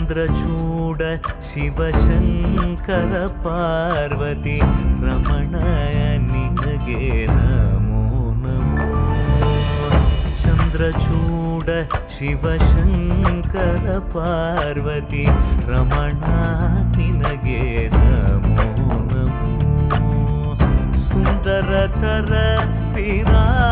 ಚಂದ್ರಚೂಡ ಶಿವಶಂಕರ ಪಾರ್ವತಿ ರಮಣ ನಿನಗೆ ನಮೋ ನಮೋ. ಚಂದ್ರಚೂಡ ಶಿವಶಂಕರ ಪಾರ್ವತಿ ರಮಣ ನಿನಗೆ ನಮೋ ನಮೋ. ಸುಂದರತರ ವಿರಾಗಧರ